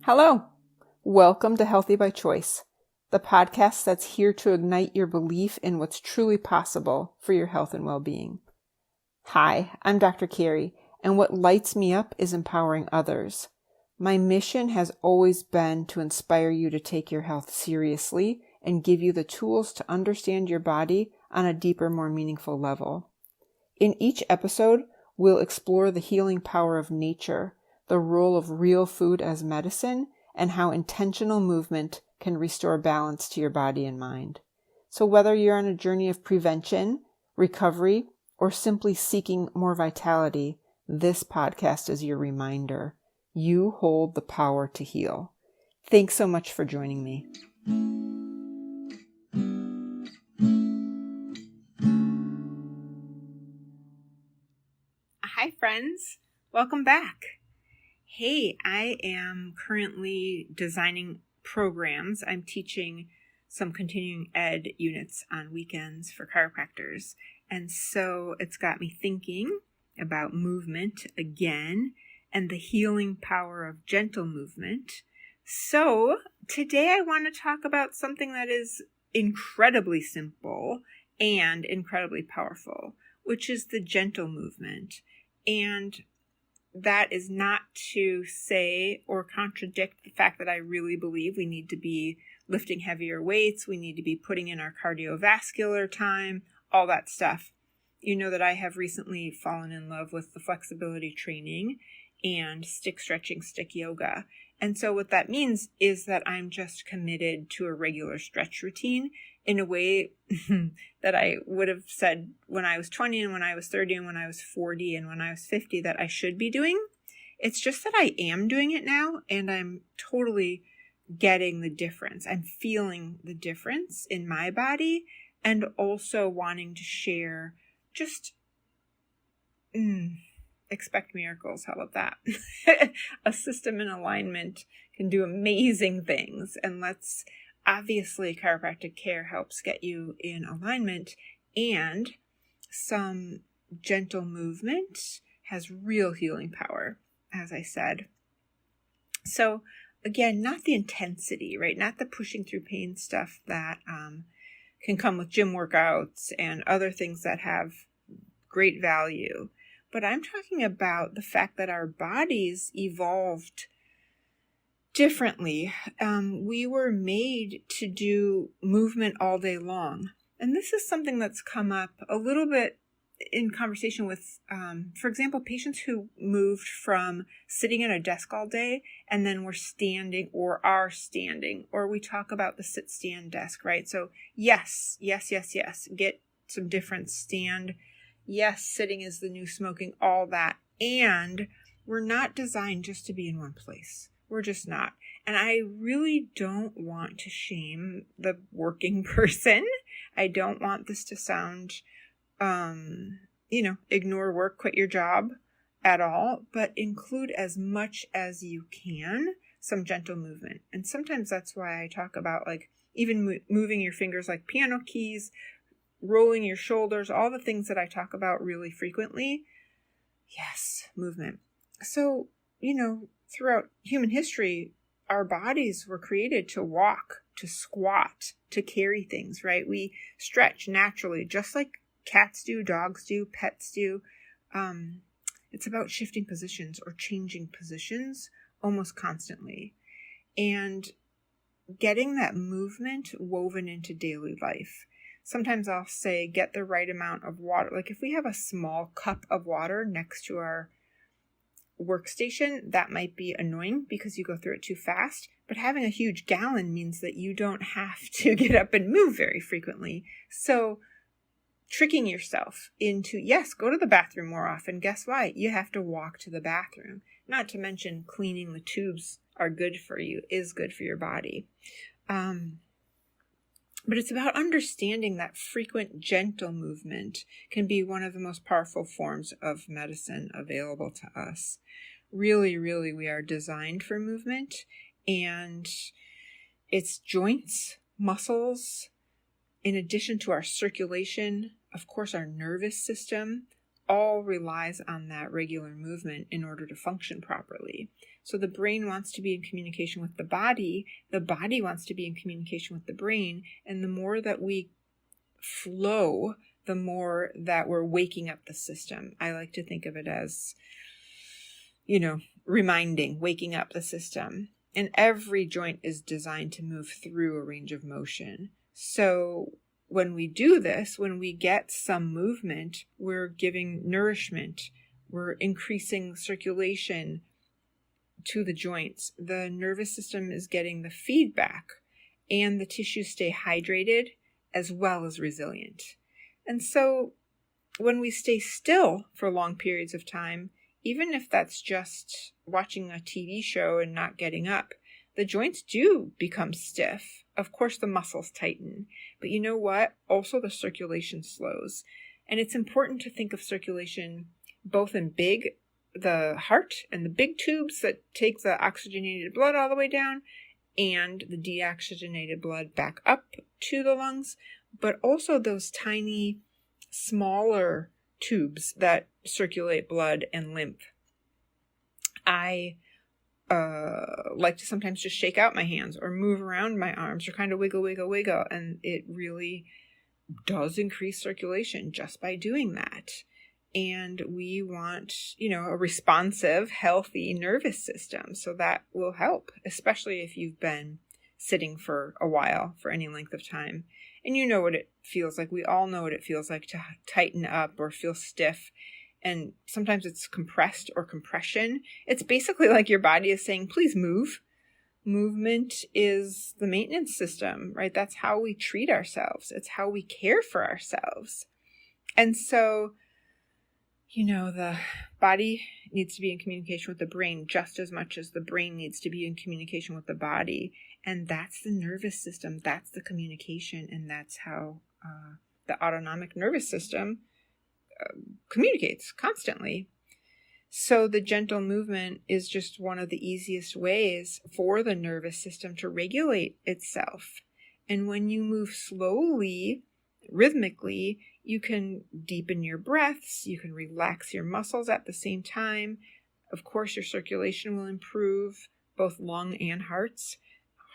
Hello. Welcome to Healthy by Choice, the podcast that's here to ignite your belief in what's truly possible for your health and well-being. Hi, I'm Dr. Kerry, and what lights me up is empowering others. My mission has always been to inspire you to take your health seriously and give you the tools to understand your body on a deeper, more meaningful level. In each episode, we'll explore the healing power of nature, the role of real food as medicine, and how intentional movement can restore balance to your body and mind. So whether you're on a journey of prevention, recovery, or simply seeking more vitality, this podcast is your reminder. You hold the power to heal. Thanks so much for joining me. Hi, friends. Welcome back. Hey, I am currently designing programs. I'm teaching some continuing ed units on weekends for chiropractors. And so it's got me thinking about movement again and the healing power of gentle movement. So today I want to talk about something that is incredibly simple and incredibly powerful, which is the gentle movement. And that is not to say or contradict the fact that I really believe we need to be lifting heavier weights, we need to be putting in our cardiovascular time, all that stuff. You know that I have recently fallen in love with the flexibility training and stick stretching, stick yoga. And so what that means is that I'm just committed to a regular stretch routine in a way that I would have said when I was 20 and when I was 30 and when I was 40 and when I was 50 that I should be doing. It's just that I am doing it now and I'm totally getting the difference. I'm feeling the difference in my body and also wanting to share just expect miracles. How about that? A system in alignment can do amazing things. And obviously chiropractic care helps get you in alignment, and some gentle movement has real healing power, as I said. So again, not the intensity, right? Not the pushing through pain stuff that can come with gym workouts and other things that have great value. But I'm talking about the fact that our bodies evolved differently. We were made to do movement all day long. And this is something that's come up a little bit in conversation with, for example, patients who moved from sitting at a desk all day and then were standing or are standing, or we talk about the sit-stand desk, right? So yes. Get some different stand. Yes, sitting is the new smoking, all that. And we're not designed just to be in one place. We're just not. And I really don't want to shame the working person. I don't want this to sound, ignore work, quit your job at all, but include as much as you can some gentle movement. And sometimes that's why I talk about even moving your fingers like piano keys, rolling your shoulders, all the things that I talk about really frequently. Yes, movement. So, throughout human history, our bodies were created to walk, to squat, to carry things, right? We stretch naturally, just like cats do, dogs do, pets do. It's about shifting positions or changing positions almost constantly. And getting that movement woven into daily life. Sometimes I'll say get the right amount of water. Like if we have a small cup of water next to our workstation, that might be annoying because you go through it too fast. But having a huge gallon means that you don't have to get up and move very frequently. So tricking yourself into, yes, go to the bathroom more often. Guess why? You have to walk to the bathroom. Not to mention cleaning the tubes are good for you, is good for your body. But it's about understanding that frequent, gentle movement can be one of the most powerful forms of medicine available to us. Really, really, we are designed for movement, and it's joints, muscles, in addition to our circulation, of course, our nervous system, all relies on that regular movement in order to function properly. So the brain wants to be in communication with the body wants to be in communication with the brain, and the more that we flow, the more that we're waking up the system. I like to think of it as, waking up the system. And every joint is designed to move through a range of motion. So when we do this, when we get some movement, we're giving nourishment, we're increasing circulation to the joints. The nervous system is getting the feedback, and the tissues stay hydrated as well as resilient. And so when we stay still for long periods of time, even if that's just watching a TV show and not getting up, the joints do become stiff. Of course, the muscles tighten. But you know what? Also, the circulation slows. And it's important to think of circulation both in the heart and the big tubes that take the oxygenated blood all the way down, and the deoxygenated blood back up to the lungs, but also those tiny, smaller tubes that circulate blood and lymph. I like to sometimes just shake out my hands or move around my arms or kind of wiggle, and it really does increase circulation just by doing that. And we want, a responsive, healthy nervous system. So that will help, especially if you've been sitting for a while, for any length of time. And you know what it feels like. We all know what it feels like to tighten up or feel stiff. And sometimes it's compressed or compression. It's basically like your body is saying, please move. Movement is the maintenance system, right? That's how we treat ourselves. It's how we care for ourselves. And so, the body needs to be in communication with the brain just as much as the brain needs to be in communication with the body. And that's the nervous system. That's the communication. And that's how the autonomic nervous system communicates constantly. So the gentle movement is just one of the easiest ways for the nervous system to regulate itself. And when you move slowly, rhythmically, you can deepen your breaths, you can relax your muscles at the same time. Of course, your circulation will improve, both lung and hearts.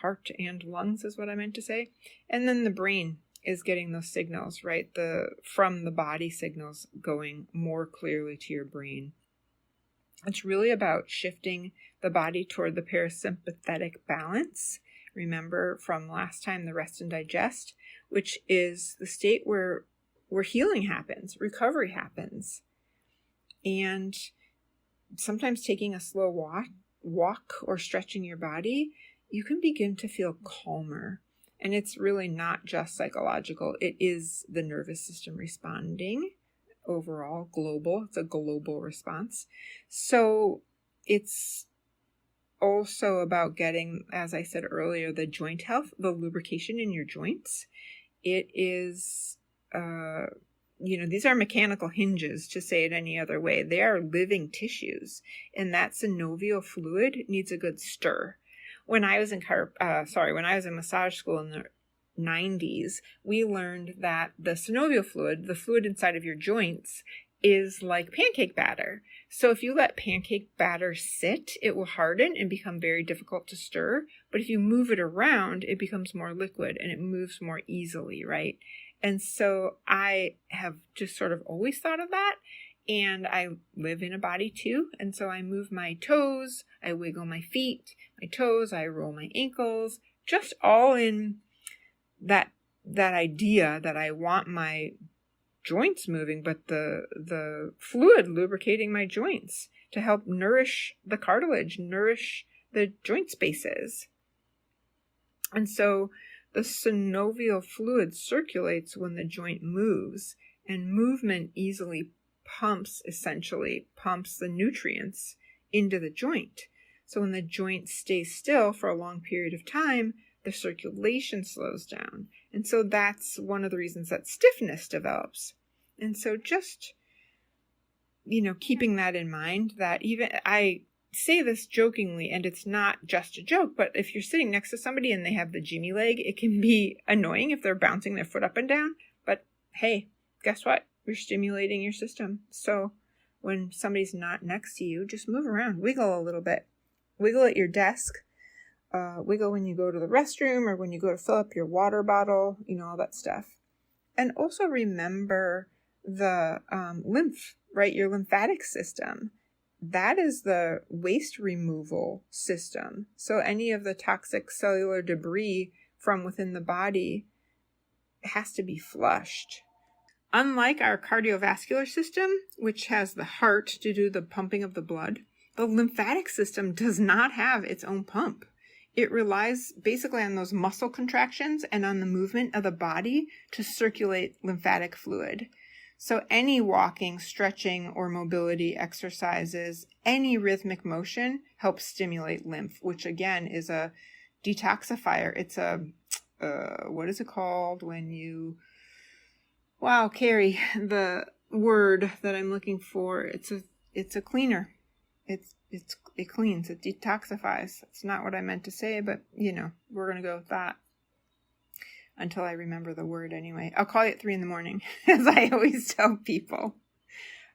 Heart and lungs is what I meant to say. And then the brain is getting those signals, right? From the body signals going more clearly to your brain. It's really about shifting the body toward the parasympathetic balance. Remember from last time, the rest and digest, which is the state where healing happens, recovery happens. And sometimes taking a slow walk or stretching your body, you can begin to feel calmer. And it's really not just psychological. It is the nervous system responding overall, global. It's a global response. So it's also about getting, as I said earlier, the joint health, the lubrication in your joints. It is, these are mechanical hinges, to say it any other way. They are living tissues, and that synovial fluid needs a good stir. When I was in massage school in the 90s, we learned that the synovial fluid, the fluid inside of your joints, is like pancake batter. So if you let pancake batter sit, it will harden and become very difficult to stir. But if you move it around, it becomes more liquid and it moves more easily, right? And so I have just sort of always thought of that. And I live in a body too. And so I move my toes, I wiggle my feet, my toes, I roll my ankles, just all in that idea that I want my joints moving, but the fluid lubricating my joints to help nourish the cartilage, nourish the joint spaces. And so the synovial fluid circulates when the joint moves, and movement easily pumps the nutrients into the joint. So when the joint stays still for a long period of time, the circulation slows down. And so that's one of the reasons that stiffness develops. And so just, keeping that in mind, that even I say this jokingly, and it's not just a joke, but if you're sitting next to somebody and they have the Jimmy leg, it can be annoying if they're bouncing their foot up and down. But hey, guess what? You're stimulating your system. So when somebody's not next to you, just move around, wiggle a little bit. Wiggle at your desk. Wiggle when you go to the restroom or when you go to fill up your water bottle, all that stuff. And also remember the lymph, right? Your lymphatic system. That is the waste removal system. So any of the toxic cellular debris from within the body has to be flushed. Unlike our cardiovascular system, which has the heart to do the pumping of the blood, the lymphatic system does not have its own pump. It relies basically on those muscle contractions and on the movement of the body to circulate lymphatic fluid. So any walking, stretching, or mobility exercises, any rhythmic motion helps stimulate lymph, which again is a detoxifier. It's what is it called when you... Wow, Kerry, the word that I'm looking for, it's a cleaner. It cleans, it detoxifies. That's not what I meant to say, but we're going to go with that until I remember the word anyway. I'll call you at 3 a.m, as I always tell people.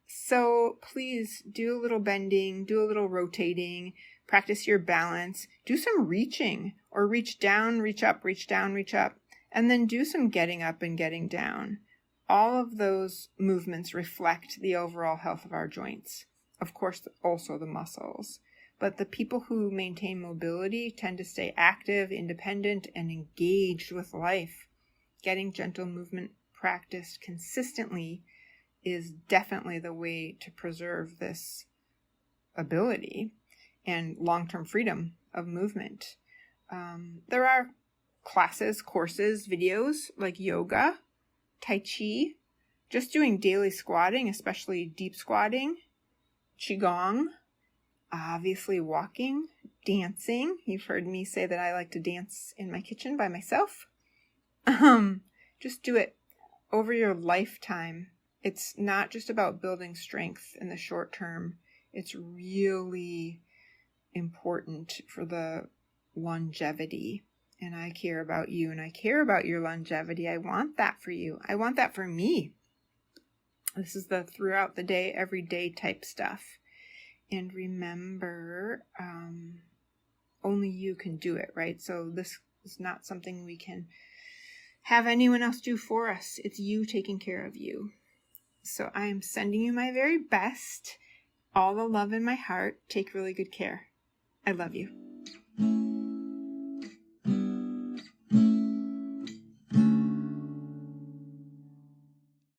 So please do a little bending, do a little rotating, practice your balance, do some reaching or reach down, reach up, reach down, reach up, and then do some getting up and getting down. All of those movements reflect the overall health of our joints. Of course, also the muscles. But the people who maintain mobility tend to stay active, independent, and engaged with life. Getting gentle movement practiced consistently is definitely the way to preserve this ability and long-term freedom of movement. There are classes, courses, videos like yoga, Tai Chi, just doing daily squatting, especially deep squatting, Qigong, obviously walking, dancing. You've heard me say that I like to dance in my kitchen by myself. Just do it over your lifetime. It's not just about building strength in the short term. It's really important for the longevity. And I care about you and I care about your longevity. I want that for you. I want that for me. This is the throughout the day, everyday type stuff. And remember, only you can do it, right? So this is not something we can have anyone else do for us. It's you taking care of you. So I am sending you my very best. All the love in my heart. Take really good care. I love you.